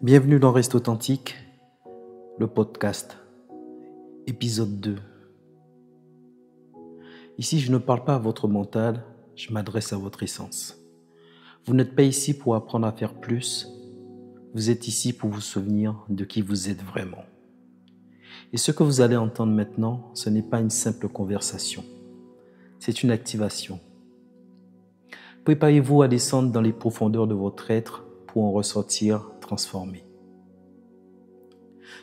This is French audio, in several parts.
Bienvenue dans Reste Authentique, le podcast, épisode 2. Ici, je ne parle pas à votre mental, je m'adresse à votre essence. Vous n'êtes pas ici pour apprendre à faire plus, vous êtes ici pour vous souvenir de qui vous êtes vraiment. Et ce que vous allez entendre maintenant, ce n'est pas une simple conversation, c'est une activation. Préparez-vous à descendre dans les profondeurs de votre être pour en ressortir transformé.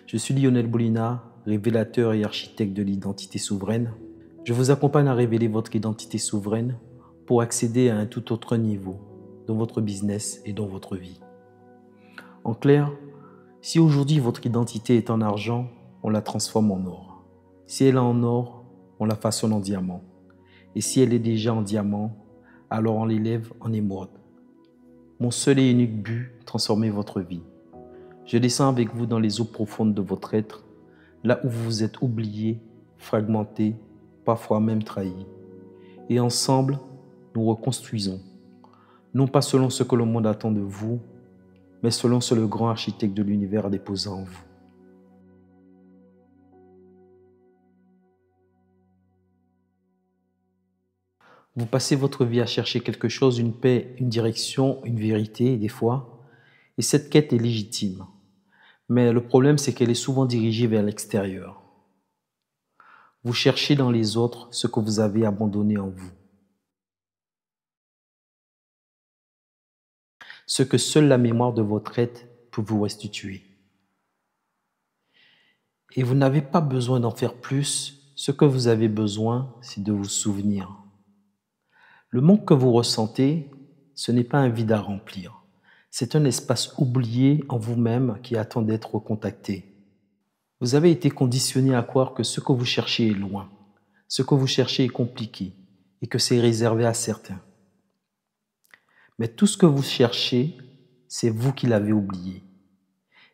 Je suis Lionel Boulina, révélateur et architecte de l'identité souveraine. Je vous accompagne à révéler votre identité souveraine pour accéder à un tout autre niveau dans votre business et dans votre vie. En clair, si aujourd'hui votre identité est en argent, on la transforme en or. Si elle est en or, on la façonne en diamant. Et si elle est déjà en diamant, alors on l'élève en émeraude. Mon seul et unique but, transformer votre vie. Je descends avec vous dans les eaux profondes de votre être, là où vous vous êtes oublié, fragmenté, parfois même trahi. Et ensemble, nous reconstruisons, non pas selon ce que le monde attend de vous, mais selon ce que le grand architecte de l'univers a déposé en vous. Vous passez votre vie à chercher quelque chose, une paix, une direction, une vérité, des fois, et cette quête est légitime. Mais le problème, c'est qu'elle est souvent dirigée vers l'extérieur. Vous cherchez dans les autres ce que vous avez abandonné en vous. Ce que seule la mémoire de votre être peut vous restituer. Et vous n'avez pas besoin d'en faire plus. Ce que vous avez besoin, c'est de vous souvenir. Le manque que vous ressentez, ce n'est pas un vide à remplir. C'est un espace oublié en vous-même qui attend d'être recontacté. Vous avez été conditionné à croire que ce que vous cherchez est loin, ce que vous cherchez est compliqué et que c'est réservé à certains. Mais tout ce que vous cherchez, c'est vous qui l'avez oublié.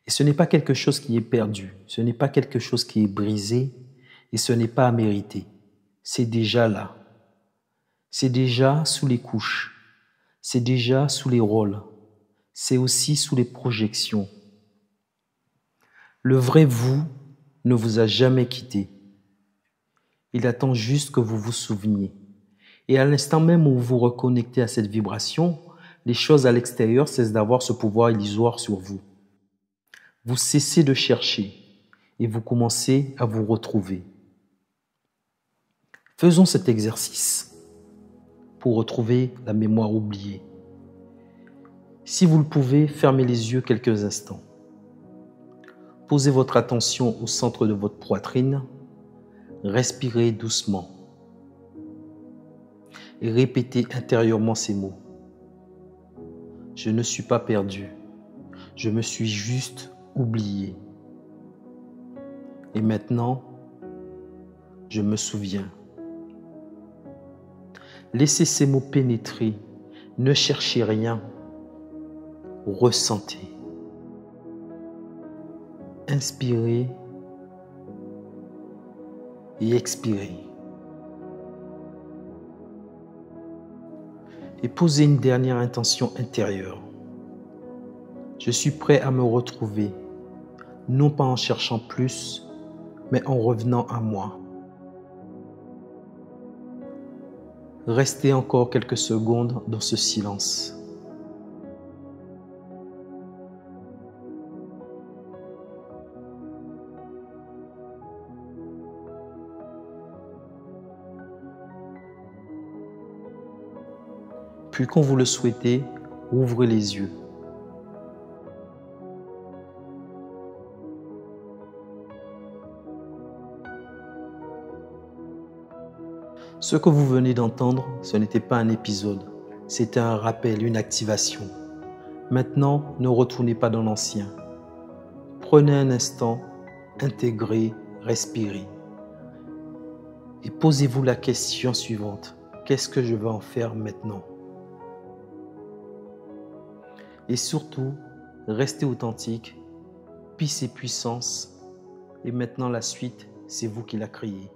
Et ce n'est pas quelque chose qui est perdu, ce n'est pas quelque chose qui est brisé et ce n'est pas à mériter. C'est déjà là. C'est déjà sous les couches. C'est déjà sous les rôles. C'est aussi sous les projections. Le vrai vous ne vous a jamais quitté. Il attend juste que vous vous souveniez. Et à l'instant même où vous vous reconnectez à cette vibration, les choses à l'extérieur cessent d'avoir ce pouvoir illusoire sur vous. Vous cessez de chercher et vous commencez à vous retrouver. Faisons cet exercice pour retrouver la mémoire oubliée. Si vous le pouvez, fermez les yeux quelques instants. Posez votre attention au centre de votre poitrine. Respirez doucement. Et répétez intérieurement ces mots. Je ne suis pas perdu. Je me suis juste oublié. Et maintenant, je me souviens. Laissez ces mots pénétrer. Ne cherchez rien. Ressentez. Inspirez et expirez. Et posez une dernière intention intérieure. Je suis prêt à me retrouver, non pas en cherchant plus, mais en revenant à moi. Restez encore quelques secondes dans ce silence. Puis quand vous le souhaitez, ouvrez les yeux. Ce que vous venez d'entendre, ce n'était pas un épisode, c'était un rappel, une activation. Maintenant, ne retournez pas dans l'ancien. Prenez un instant, intégrez, respirez. Et posez-vous la question suivante. Qu'est-ce que je vais en faire maintenant? Et surtout, restez authentique, peace et puissance. Et maintenant, la suite, c'est vous qui la créez.